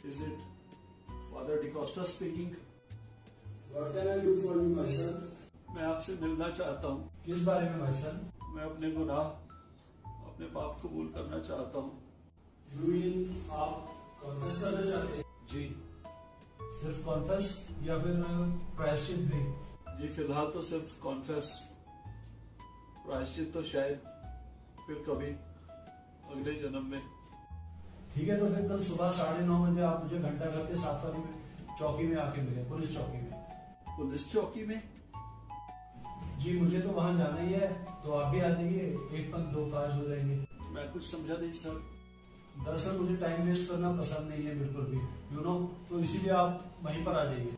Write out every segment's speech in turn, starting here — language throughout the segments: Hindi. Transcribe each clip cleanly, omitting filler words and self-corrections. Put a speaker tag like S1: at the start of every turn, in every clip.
S1: Is it Father DeCosta speaking?
S2: What can I do for you, my son?
S1: मैं आपसे मिलना चाहता हूँ।
S2: किस बारे में भाई सन?
S1: मैं अपने गुनाह, अपने पाप कबूल करना चाहता हूँ।
S2: You mean आप कॉन्फेस करना चाहते हैं?
S1: जी
S2: सिर्फ कॉन्फेस या फिर प्रायश्चित भी?
S1: जी, फिलहाल तो सिर्फ कॉन्फेस, प्रायश्चित तो शायद फिर कभी अगले जन्म में।
S2: ठीक है, तो फिर कल सुबह 9:30 बजे आप मुझे घंटा घर के साथ वाली में चौकी में आके मिले, पुलिस चौकी में।
S1: पुलिस चौकी में?
S2: जी मुझे तो वहाँ जाना ही है, तो आप भी आ जाइए, एक पंथ दो काज हो जाएंगे।
S1: मैं कुछ समझा नहीं सर।
S2: दरअसल मुझे टाइम वेस्ट करना पसंद नहीं है बिल्कुल भी, यू नो, तो इसीलिए आप वहीं पर आ जाइए।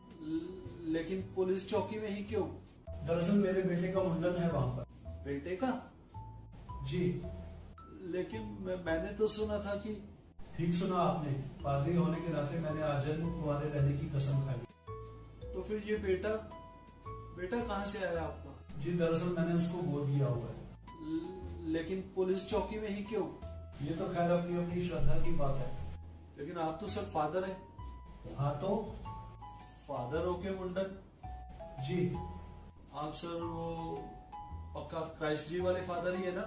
S1: लेकिन पुलिस चौकी में ही क्यों?
S2: दरअसल मेरे बेटे का मुंडन है वहाँ पर।
S1: बेटे का?
S2: जी।
S1: लेकिन मैंने तो सुना था कि।
S2: ठीक सुना आपने, पादरी होने के नाते मैंने आजीवन कुंवारे रहने की कसम खाई।
S1: तो फिर ये बेटा कहाँ से आया आपका?
S2: जी दरअसल मैंने उसको गोद दिया हुआ है।
S1: लेकिन पुलिस चौकी में ही क्यों?
S2: ये तो खैर अपनी अपनी श्रद्धा की बात है।
S1: लेकिन आप तो सर फादर हैं।
S2: हाँ तो?
S1: फादर हो के मुंडन?
S2: जी।
S1: आप सर वो पक्का क्राइस्ट जी वाले फादर ही है ना?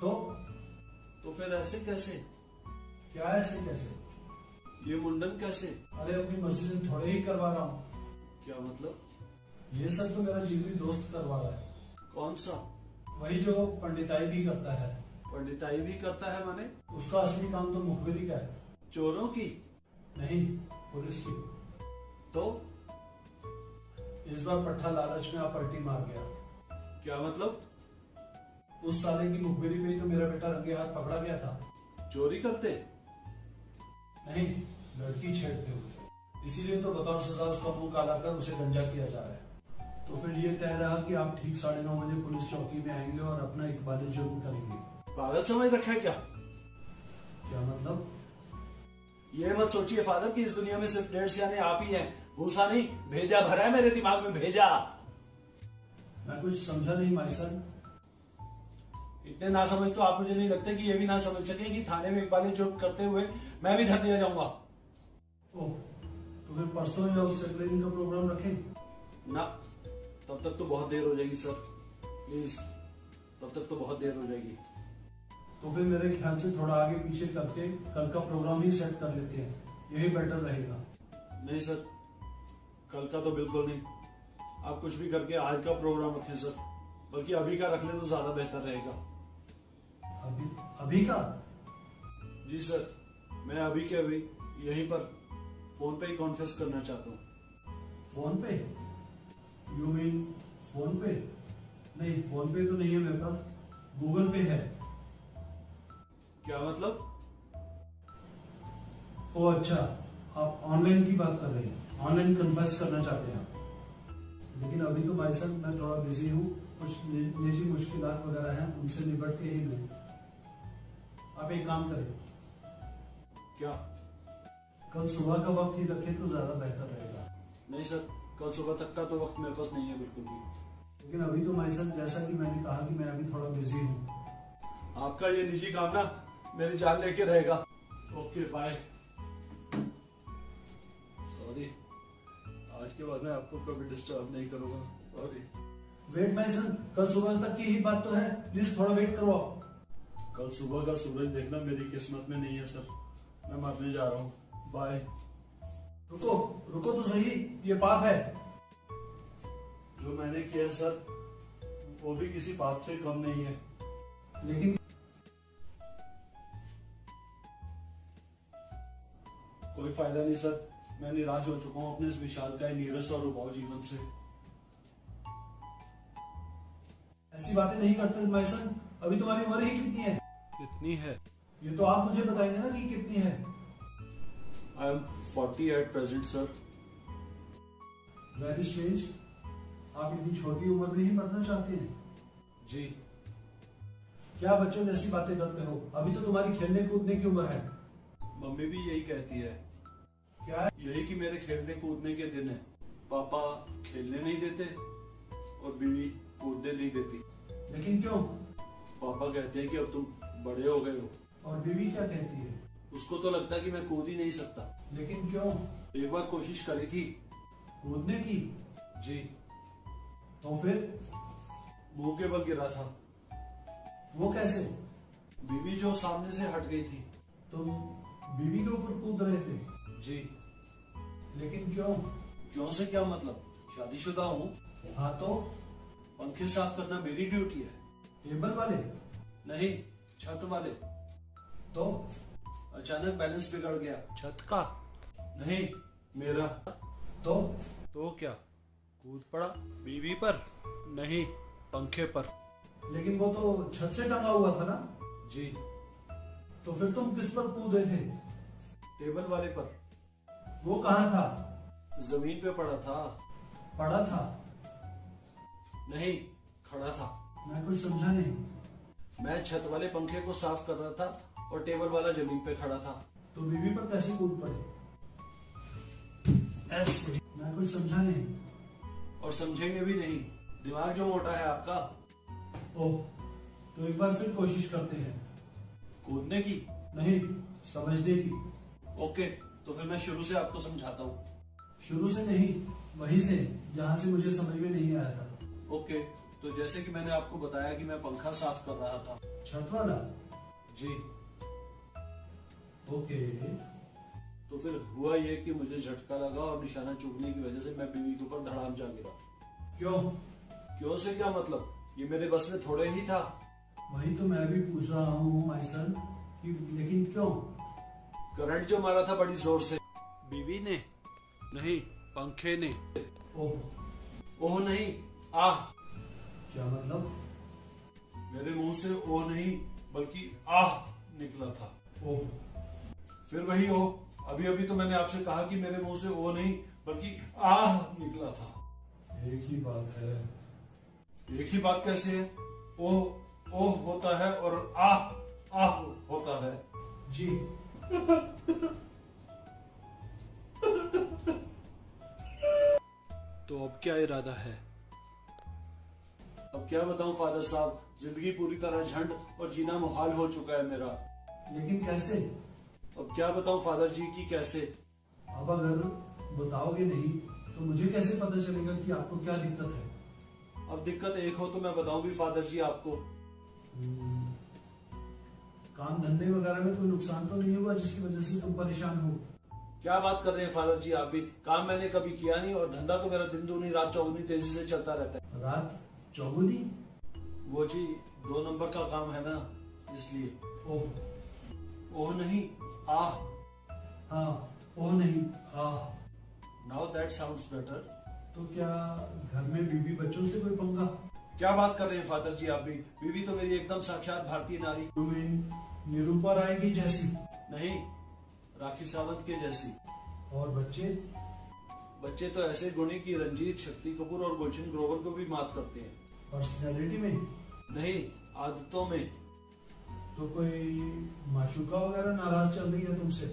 S2: तो
S1: फिर ऐसे कैसे?
S2: क्या ऐसे कैसे?
S1: ये मुंडन कैसे?
S2: अरे अपनी मर्जी से थोड़े ही करवा रहा हूँ।
S1: क्या मतलब?
S2: ये सब तो मेरा जिगरी दोस्त करवा रहा है।
S1: कौन सा?
S2: वही जो पंडिताई भी करता है।
S1: पंडिताई भी करता है माने?
S2: उसका असली काम तो मुखबिरी का है।
S1: चोरों की?
S2: नहीं, पुलिस की।
S1: तो
S2: इस बार पट्टा लालच में आप पलटी मार गया।
S1: क्या मतलब?
S2: उस साले की मुखबिरी में ही तो मेरा बेटा रंगे हाथ पकड़ा गया था।
S1: चोरी करते?
S2: नहीं, लड़की छेड़ते हुए। इसीलिए तो बतौर सजा उसका मुंह काला कर उसे गंजा किया जा रहा है। तो फिर ये तय रहा कि आप ठीक 9:30 बजे पुलिस चौकी में आएंगे और अपना इकबाल जुर्म करेंगे।
S1: पागल समझ रखा है क्या?
S2: क्या मतलब?
S1: ये मत सोचिए फादर कि इस दुनिया में सिर्फ डेढ़ सियाने आप ही हैं। भूसा नहीं, भेजा भरा है मेरे दिमाग में, भेजा।
S2: मैं कुछ समझा नहीं माई सन।
S1: इतने ना समझ तो आप मुझे नहीं लगते कि ये भी ना समझ सके कि थाने में इकबाल जुर्म करते हुए मैं भी धर दिया जाऊंगा।
S2: ओह, तो फिर परसों या उससे अगले दिन का प्रोग्राम रखें?
S1: ना, तब तक तो बहुत देर हो जाएगी सर, प्लीज, तब तक तो बहुत देर हो जाएगी।
S2: तो फिर मेरे ख्याल से थोड़ा आगे पीछे करके कल का प्रोग्राम ही सेट कर लेते हैं, यही बेटर रहेगा।
S1: नहीं सर, कल का तो बिल्कुल नहीं। आप कुछ भी करके आज का प्रोग्राम रखें सर, बल्कि अभी का रख ले तो ज्यादा बेहतर रहेगा।
S2: अभी का?
S1: जी सर, मैं अभी के अभी यहीं पर फोन पे ही कॉन्फेस करना चाहता हूँ।
S2: फोन पे? यू मीन फोन पे? नहीं, फोन पे तो नहीं है मेरे पास, गूगल पे है।
S1: क्या मतलब?
S2: ओ अच्छा, आप ऑनलाइन की बात कर रहे हैं, ऑनलाइन कन्फेस करना चाहते हैं आप। लेकिन अभी तो भाई साहब मैं थोड़ा बिजी हूँ, कुछ निजी मुश्किलात वगैरह हैं, उनसे निपट के ही मैं। आप एक काम करें,
S1: क्या?
S2: कल सुबह का वक्त ही रखें तो ज्यादा बेहतर रहेगा।
S1: नहीं सर, कल सुबह तक का तो वक्त मेरे पास नहीं है बिल्कुल भी।
S2: लेकिन अभी तो भाई साहब, जैसा कि मैंने कहा कि मैं अभी थोड़ा बिजी हूँ।
S1: आपका ये निजी काम ना मेरी जान लेके रहेगा। Okay bye. सॉरी, आज के बाद मैं आपको कभी डिस्टर्ब नहीं करूंगा। सॉरी।
S2: वेट माय सन, कल सुबह तक की ही बात तो है, प्लीज थोड़ा वेट करो आप।
S1: कल सुबह का सूरज देखना मेरी किस्मत में नहीं है सर, मैं मरने जा रहा हूँ। बाय।
S2: रुको रुको तो सही, ये पाप है।
S1: जो मैंने किया है सर, वो भी किसी पाप से कम नहीं है।
S2: लेकिन
S1: कोई फायदा नहीं सर, मैं निराश हो चुका हूँ अपने इस विशालकाय, नीरस और रुबाऊ जीवन से।
S2: ऐसी बातें नहीं करते माय सन। अभी तुम्हारी उम्र ही कितनी है?
S1: कितनी है?
S2: ये तो आप मुझे बताएंगे ना कि कितनी है।
S1: I am 40 at present sir.
S2: Very strange, आप इतनी छोटी उम्र में ही मरना चाहते हैं?
S1: जी।
S2: क्या बच्चों जैसी बातें करते हो? अभी तो तुम्हारी खेलने कूदने की उम्र है।
S1: मम्मी भी यही कहती है।
S2: क्या?
S1: यही कि मेरे खेलने कूदने के दिन है। पापा खेलने नहीं देते और बीवी कूदने नहीं देती।
S2: लेकिन क्यों?
S1: पापा कहते हैं कि अब तुम बड़े हो गए हो।
S2: और बीवी क्या कहती है?
S1: उसको तो लगता है कि मैं कूद ही नहीं सकता।
S2: लेकिन क्यों?
S1: एक बार कोशिश करी थी।
S2: कूदने की?
S1: जी।
S2: तो फिर?
S1: मुंह के बल गिरा था।
S2: वो कैसे?
S1: बीवी जो सामने से हट गई थी।
S2: तुम बीवी के ऊपर कूद रहे थे?
S1: जी।
S2: लेकिन क्यों?
S1: क्यों से क्या मतलब? शादीशुदा हूँ।
S2: हाँ तो?
S1: पंखे साफ करना मेरी ड्यूटी है।
S2: टेबल वाले?
S1: नहीं, छत वाले।
S2: तो?
S1: अचानक बैलेंस बिगड़ गया। छत का? नहीं, मेरा।
S2: तो
S1: क्या? कूद पड़ा। बीवी पर? नहीं, पंखे पर।
S2: लेकिन वो तो छत से टंगा हुआ था ना?
S1: जी।
S2: तो फिर तुम किस पर कूदे थे?
S1: टेबल वाले पर।
S2: वो कहाँ था?
S1: जमीन पे पड़ा था।
S2: पड़ा था?
S1: नहीं, खड़ा था।
S2: मैं कुछ समझा नहीं।
S1: मैं छत वाले पंखे को साफ कर रहा था और टेबल वाला जमीन पे खड़ा था।
S2: तो बीवी पर कैसे कूद पड़े?
S1: ऐसे।
S2: मैं कुछ समझा नहीं।
S1: और समझेंगे भी नहीं, दिमाग जो मोटा है आपका।
S2: ओह, तो एक बार फिर कोशिश करते हैं।
S1: कूदने की?
S2: नहीं, समझने की।
S1: ओके, तो फिर मैं शुरू से आपको समझाता हूँ।
S2: शुरू से नहीं, वहीं से जहाँ से मुझे समझ में नहीं आया था।
S1: ओके, तो जैसे कि मैंने आपको बताया कि मैं पंखा साफ कर रहा था।
S2: छत वाला?
S1: जी।
S2: ओके।
S1: तो फिर हुआ ये कि मुझे झटका लगा और निशाना चूकने की वजह से मैं बीवी के ऊपर धड़ाम जा गिरा।
S2: क्यों?
S1: क्यों से क्या मतलब? ये मेरे बस में थोड़े ही था।
S2: वही तो मैं भी पूछ रहा हूँ माय सन, कि लेकिन क्यों?
S1: करंट जो मारा था बड़ी जोर से। बीवी ने? नहीं, पंखे ने।
S2: ओह।
S1: ओह नहीं, आह।
S2: क्या मतलब?
S1: मेरे मुंह से ओह नहीं बल्कि आह निकला था।
S2: ओह।
S1: फिर वही ओह। अभी अभी तो मैंने आपसे कहा कि मेरे मुंह से ओह नहीं बल्कि आह निकला था।
S2: एक ही बात है।
S1: एक ही बात कैसे है? ओह ओह होता है और आह आह होता है।
S2: जी।
S1: तो अब क्या इरादा है? अब क्या बताऊं फादर साहब, जिंदगी पूरी तरह झंड और जीना मुहाल हो चुका है मेरा।
S2: लेकिन कैसे?
S1: अब क्या बताऊं फादर जी की कैसे?
S2: अब अगर बताओगे नहीं तो मुझे कैसे पता चलेगा कि आपको क्या दिक्कत है?
S1: अब दिक्कत एक हो तो मैं बताऊं भी फादर जी आपको।
S2: काम धंधे वगैरह में कोई नुकसान तो नहीं हुआ जिसकी वजह से तुम परेशान हो?
S1: क्या बात कर रहे हैं फादर जी आप भी? काम मैंने कभी किया नहीं और धंधा तो मेरा दिन दूनी रात चौगुनी तेजी से चलता रहता है।
S2: रात चौगुनी?
S1: वो जी 2 नंबर का काम है ना, इसलिए।
S2: ओह।
S1: ओह नहीं, आह।
S2: हाँ, ओह नहीं, ah.
S1: Now that sounds better.
S2: तो क्या घर में बीवी बच्चों से कोई पंगा?
S1: क्या बात कर रहे हैं फादर जी आप भी? बीवी तो मेरी एकदम साक्षात भारतीय नारी।
S2: You mean निरूपा राय की जैसी?
S1: नहीं, राखी सावंत के जैसी।
S2: और बच्चे?
S1: बच्चे तो ऐसे गुणी की रंजीत, शक्ति कपूर और गुलशन ग्रोवर को भी मात करते हैं।
S2: पर्सनैलिटी में?
S1: नहीं, आदतों में।
S2: तो कोई माशूका वगैरह नाराज चल रही है तुमसे?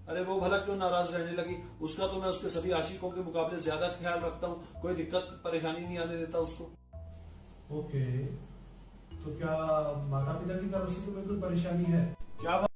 S1: अरे वो भला क्यों नाराज रहने लगी? उसका तो मैं उसके सभी आशिकों के मुकाबले ज्यादा ख्याल रखता हूँ, कोई दिक्कत परेशानी नहीं आने देता उसको।
S2: ओके, तो क्या माता पिता की तरफ से तुम्हें कोई परेशानी है?
S1: क्या बात